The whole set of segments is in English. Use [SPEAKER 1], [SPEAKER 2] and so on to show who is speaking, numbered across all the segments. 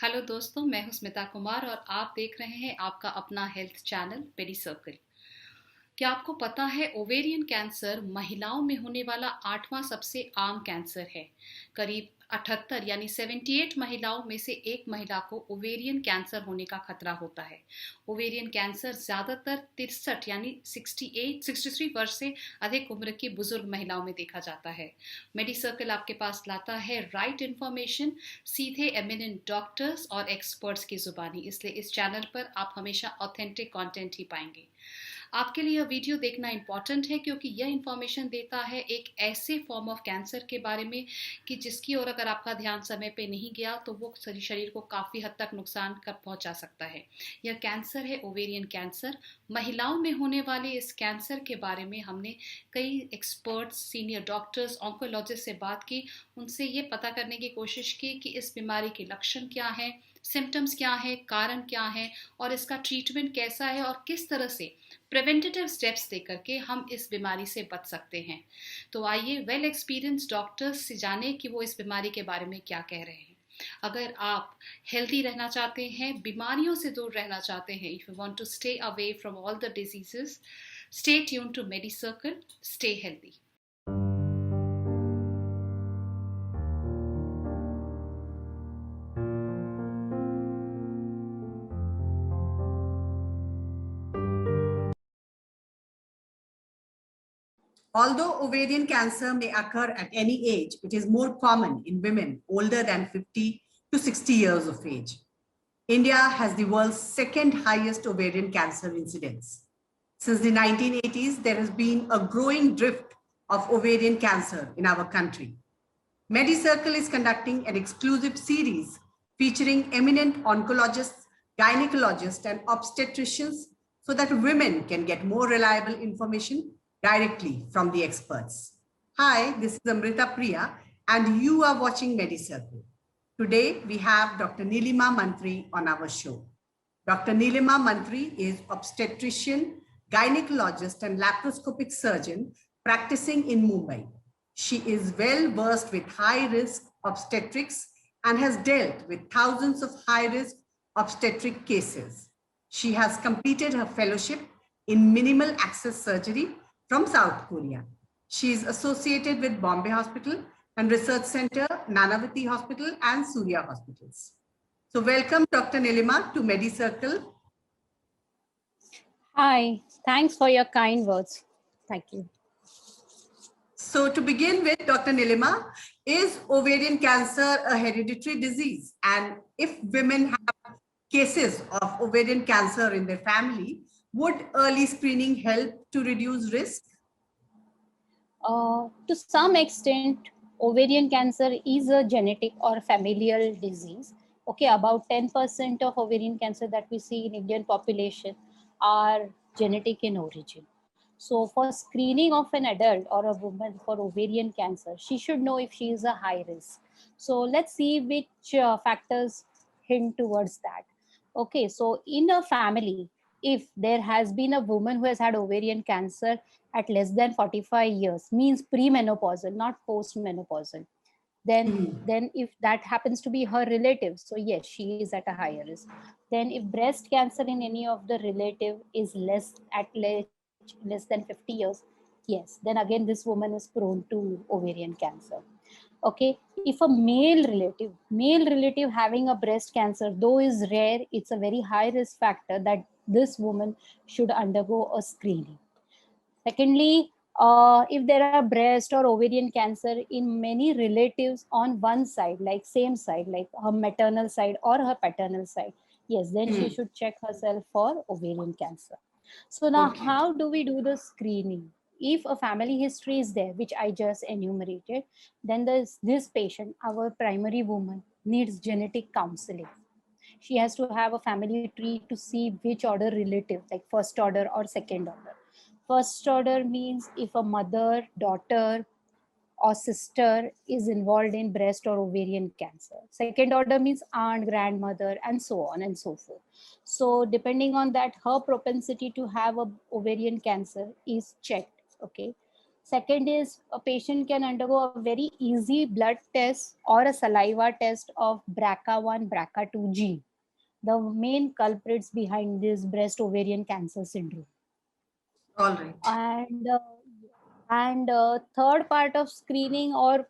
[SPEAKER 1] Hello दोस्तों, मैं हूं स्मिता कुमार और आप देख रहे हैं आपका अपना हेल्थ चैनल मेडी सर्कल। क्या आपको पता है ओवेरियन कैंसर महिलाओं में होने वाला 8वां सबसे आम कैंसर है। करीब 78 यानी 78 महिलाओं में से एक महिला को ओवेरियन कैंसर होने का खतरा होता है। ओवेरियन कैंसर ज्यादातर 63 यानी 63 वर्ष से अधिक उम्र की बुजुर्ग महिलाओं में देखा जाता है। मेडी सर्कल आपके पास लाता है राइट इन्फॉर्मेशन, सीधे एमिनेंट डॉक्टर्स और एक्सपर्ट्स की जुबानी, इसलिए इस चैनल पर आप हमेशा ऑथेंटिक कंटेंट ही पाएंगे। आपके लिए यह वीडियो देखना इंपॉर्टेंट है क्योंकि यह इंफॉर्मेशन देता है एक ऐसे फॉर्म ऑफ कैंसर के बारे में कि जिसकी ओर अगर आपका ध्यान समय पे नहीं गया तो वो शरीर को काफ़ी हद तक नुकसान कर पहुंचा सकता है। यह कैंसर है ओवेरियन कैंसर। महिलाओं में होने वाले इस कैंसर के बारे में हमने कई एक्सपर्ट्स, सीनियर डॉक्टर्स, ऑन्कोलॉजिस्ट से बात की। उनसे ये पता करने की कोशिश की कि इस बीमारी के लक्षण क्या हैं, सिम्टम्स क्या है, कारण क्या है और इसका ट्रीटमेंट कैसा है और किस तरह से प्रिवेंटिव स्टेप्स लेकर के हम इस बीमारी से बच सकते हैं। तो आइए वेल एक्सपीरियंस डॉक्टर्स से जाने कि वो इस बीमारी के बारे में क्या कह रहे हैं। अगर आप हेल्दी रहना चाहते हैं, बीमारियों से दूर रहना चाहते हैं, if you want to stay away from all the diseases, stay tune to Medi Circle, stay healthy.
[SPEAKER 2] Although ovarian cancer may occur at any age, it is more common in women older than 50 to 60 years of age. India has the world's second highest ovarian cancer incidence. Since the 1980s, there has been a growing drift of ovarian cancer in our country. MediCircle is conducting an exclusive series featuring eminent oncologists, gynecologists, and obstetricians so that women can get more reliable information directly from the experts. Hi, this is Amrita Priya, and you are watching MediCircle. Today, we have Dr. Nilima Mantri on our show. Dr. Nilima Mantri is obstetrician, gynecologist, and laparoscopic surgeon practicing in Mumbai. She is well versed with high-risk obstetrics and has dealt with thousands of high-risk obstetric cases. She has completed her fellowship in minimal access surgery from South Korea. She is associated with Bombay Hospital and Research Center, Nanavati Hospital, and Surya Hospitals. So welcome, Dr. Nilima, to MediCircle.
[SPEAKER 3] Hi, thanks for your kind words. Thank you.
[SPEAKER 2] So to begin with, Dr. Nilima, is ovarian cancer a hereditary disease? And if women have cases of ovarian cancer in their family, would early screening help to reduce risk?
[SPEAKER 3] To some extent, ovarian cancer is a genetic or familial disease. Okay, about 10% of ovarian cancer that we see in Indian population are genetic in origin. So for screening of an adult or a woman for ovarian cancer, she should know if she is a high risk. So let's see which factors hint towards that. Okay, so in a family, if there has been a woman who has had ovarian cancer at less than 45 years, means premenopausal, not postmenopausal, then if that happens to be her relative, so yes, she is at a higher risk. Then if breast cancer in any of the relative is less than 50 years, yes, then again this woman is prone to ovarian cancer. Okay, if a male relative having a breast cancer, though is rare, it's a very high risk factor that this woman should undergo a screening. Secondly, if there are breast or ovarian cancer in many relatives on one side, like same side, like her maternal side or her paternal side, yes, then she should check herself for ovarian cancer. So now, how do we do the screening? If a family history is there, which I just enumerated, then this patient, our primary woman, needs genetic counseling. She has to have a family tree to see which order relative, like first order or second order. First order means if a mother, daughter, or sister is involved in breast or ovarian cancer. Second order means aunt, grandmother, and so on and so forth. So depending on that, her propensity to have a ovarian cancer is checked. Okay. Second is a patient can undergo a very easy blood test or a saliva test of BRCA1, BRCA2 gene, the main culprits behind this breast ovarian cancer syndrome.
[SPEAKER 2] All right.
[SPEAKER 3] And third part of screening, or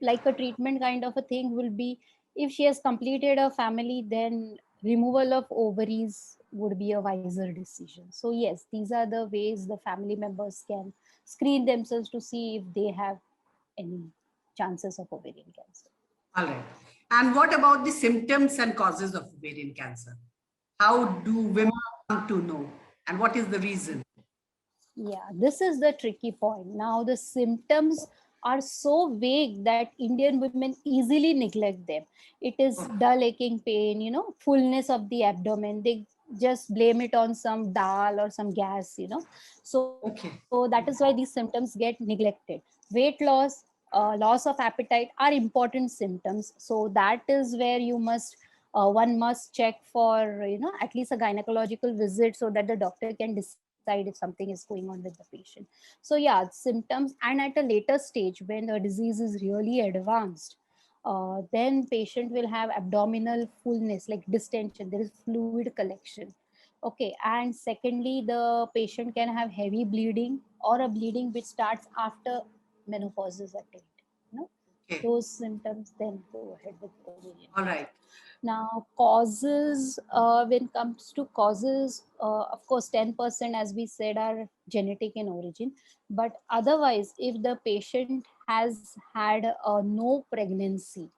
[SPEAKER 3] like a treatment kind of a thing, will be if she has completed a family, then removal of ovaries would be a wiser decision. So yes, these are the ways the family members can screen themselves to see if they have any chances of ovarian cancer.
[SPEAKER 2] All right. And what about the symptoms and causes of ovarian cancer? How do women come to know? And what is the reason?
[SPEAKER 3] Yeah, this is the tricky point. Now, the symptoms are so vague that Indian women easily neglect them. It is dull aching pain, fullness of the abdomen. They just blame it on some dal or some gas. So,
[SPEAKER 2] Okay.
[SPEAKER 3] so that is why these symptoms get neglected. Weight loss, loss of appetite are important symptoms. So that is where one must check for at least a gynecological visit, so that the doctor can decide if something is going on with the patient. So yeah, symptoms. And at a later stage, when the disease is really advanced, then patient will have abdominal fullness, like distension, there is fluid collection. Okay, and secondly, the patient can have heavy bleeding or a bleeding which starts after menopause is attained.
[SPEAKER 2] Okay.
[SPEAKER 3] Those symptoms, then go ahead with ovarian.
[SPEAKER 2] All right.
[SPEAKER 3] Now, causes, when it comes to causes, of course, 10%, as we said, are genetic in origin. But otherwise, if the patient has had no pregnancy,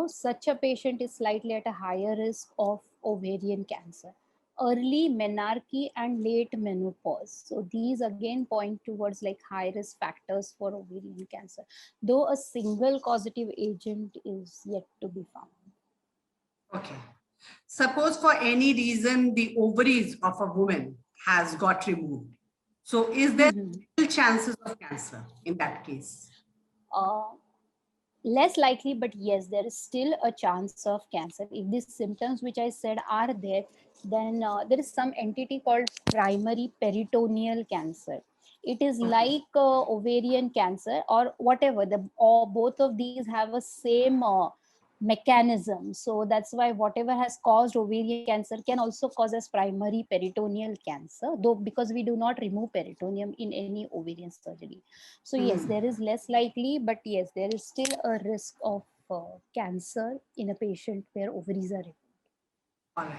[SPEAKER 3] such a patient is slightly at a higher risk of ovarian cancer. Early menarche and late menopause. So these again point towards like high risk factors for ovarian cancer, though a single causative agent is yet to be found.
[SPEAKER 2] Okay. Suppose for any reason the ovaries of a woman has got removed. So is there still chances of cancer in that case?
[SPEAKER 3] Less likely, but yes, there is still a chance of cancer. If these symptoms which I said are there, then there is some entity called primary peritoneal cancer. It is like ovarian cancer or whatever, or both of these have a same mechanism. So that's why whatever has caused ovarian cancer can also cause as primary peritoneal cancer, though because we do not remove peritoneum in any ovarian surgery. So yes, there is less likely, but yes, there is still a risk of cancer in a patient where ovaries are removed.
[SPEAKER 2] All right.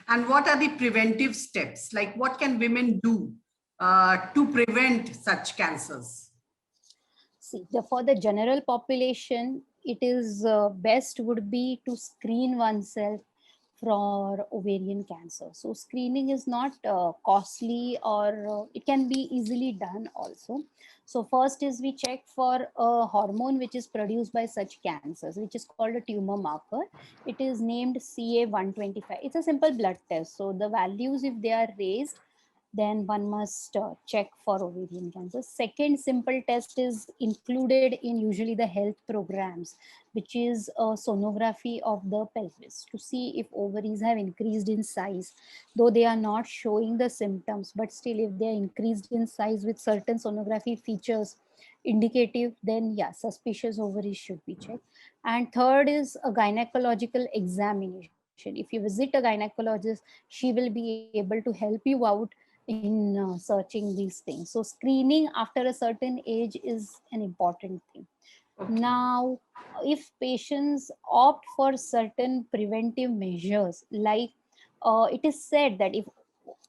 [SPEAKER 2] And what are the preventive steps? Like what can women do to prevent such cancers?
[SPEAKER 3] See, for the general population, it is best would be to screen oneself for ovarian cancer. So screening is not costly, or it can be easily done also. So first is we check for a hormone which is produced by such cancers, which is called a tumor marker. It is named CA125. It's a simple blood test. So the values, if they are raised, then one must check for ovarian cancer. Second simple test is included in usually the health programs, which is a sonography of the pelvis to see if ovaries have increased in size, though they are not showing the symptoms, but still if they are increased in size with certain sonography features indicative, then yeah, suspicious ovaries should be checked. And third is a gynecological examination. If you visit a gynecologist, she will be able to help you out in searching these things. So screening after a certain age is an important thing.
[SPEAKER 2] Okay.
[SPEAKER 3] Now, if patients opt for certain preventive measures, like it is said that if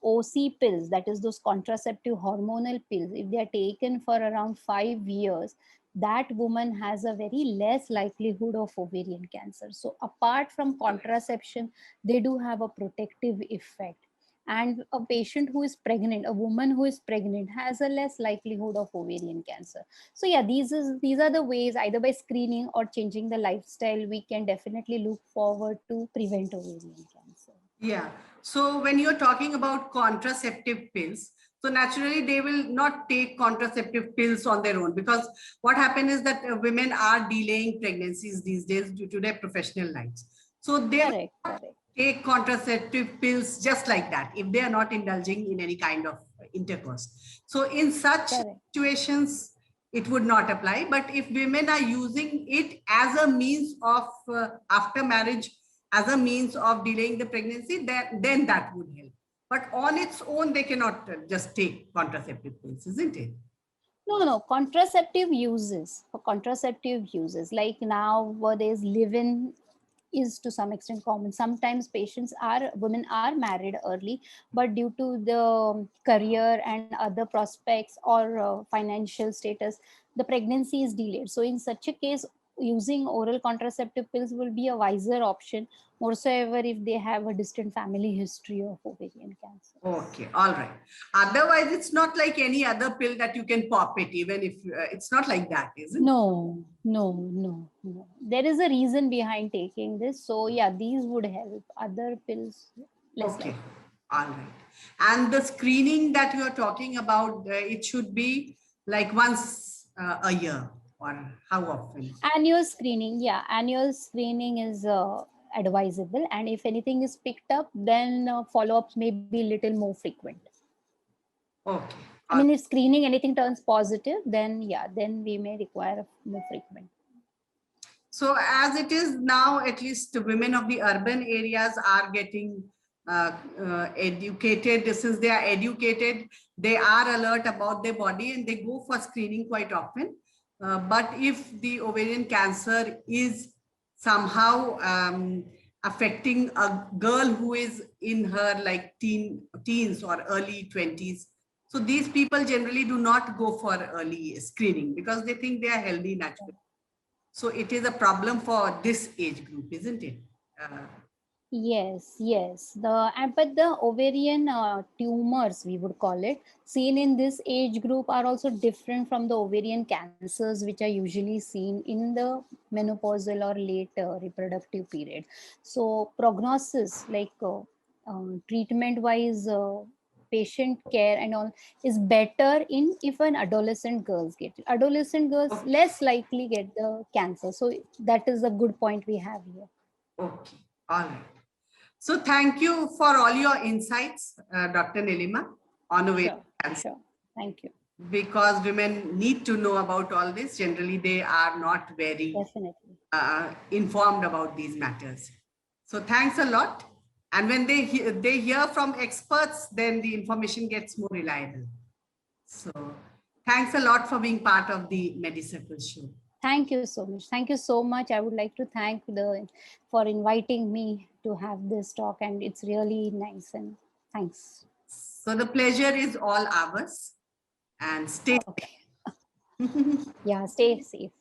[SPEAKER 3] OC pills, that is those contraceptive hormonal pills, if they are taken for around 5 years, that woman has a very less likelihood of ovarian cancer. So apart from contraception, they do have a protective effect. And a patient who is pregnant, a woman who is pregnant, has a less likelihood of ovarian cancer. So yeah, these are the ways, either by screening or changing the lifestyle, we can definitely look forward to prevent ovarian cancer.
[SPEAKER 2] Yeah. So when you're talking about contraceptive pills, so naturally they will not take contraceptive pills on their own, because what happens is that women are delaying pregnancies these days due to their professional lives. So they
[SPEAKER 3] Correct.
[SPEAKER 2] take contraceptive pills just like that if they are not indulging in any kind of intercourse. So in such
[SPEAKER 3] Correct.
[SPEAKER 2] situations, it would not apply. But if women are using it as a means of after marriage, as a means of delaying the pregnancy, then that would help. But on its own, they cannot just take contraceptive pills, isn't it?
[SPEAKER 3] No, contraceptive uses, for contraceptive uses, like nowadays live-in is to some extent common. Sometimes women are married early, but due to the career and other prospects or financial status, the pregnancy is delayed. So in such a case, using oral contraceptive pills will be a wiser option, more so ever if they have a distant family history of ovarian cancer.
[SPEAKER 2] Okay, all right. Otherwise, it's not like any other pill that you can pop it, even if it's not like that, is it?
[SPEAKER 3] No. There is a reason behind taking this. So yeah, these would help. Other pills, less
[SPEAKER 2] Okay,
[SPEAKER 3] likely.
[SPEAKER 2] all right. And the screening that you are talking about, it should be like once a year, or how often?
[SPEAKER 3] Annual screening, yeah, annual screening is advisable. And if anything is picked up, then follow-ups may be a little more frequent.
[SPEAKER 2] Okay.
[SPEAKER 3] I mean, if screening anything turns positive, then yeah, then we may require more frequent.
[SPEAKER 2] So as it is now, at least women of the urban areas are getting educated. Since they are educated, they are alert about their body and they go for screening quite often. But if the ovarian cancer is somehow affecting a girl who is in her like teens or early 20s, so these people generally do not go for early screening because they think they are healthy naturally. So it is a problem for this age group, isn't it?
[SPEAKER 3] Yes. But the ovarian tumors, we would call it, seen in this age group are also different from the ovarian cancers, which are usually seen in the menopausal or late reproductive period. So prognosis, like treatment wise, patient care and all is better in if an adolescent girls get it. Adolescent girls
[SPEAKER 2] Okay.
[SPEAKER 3] less likely get the cancer. So that is a good point we have here.
[SPEAKER 2] Okay, all right. So thank you for all your insights, Dr. Nilima, on ovarian cancer.
[SPEAKER 3] Sure. Thank you.
[SPEAKER 2] Because women need to know about all this. Generally, they are not very
[SPEAKER 3] Definitely.
[SPEAKER 2] informed about these matters. So thanks a lot. And when they hear from experts, then the information gets more reliable. So thanks a lot for being part of the MediCircle show.
[SPEAKER 3] Thank you so much. Thank you so much. I would like to thank for inviting me to have this talk, and it's really nice. And thanks.
[SPEAKER 2] So the pleasure is all ours. And stay.
[SPEAKER 3] Okay. Yeah, stay safe.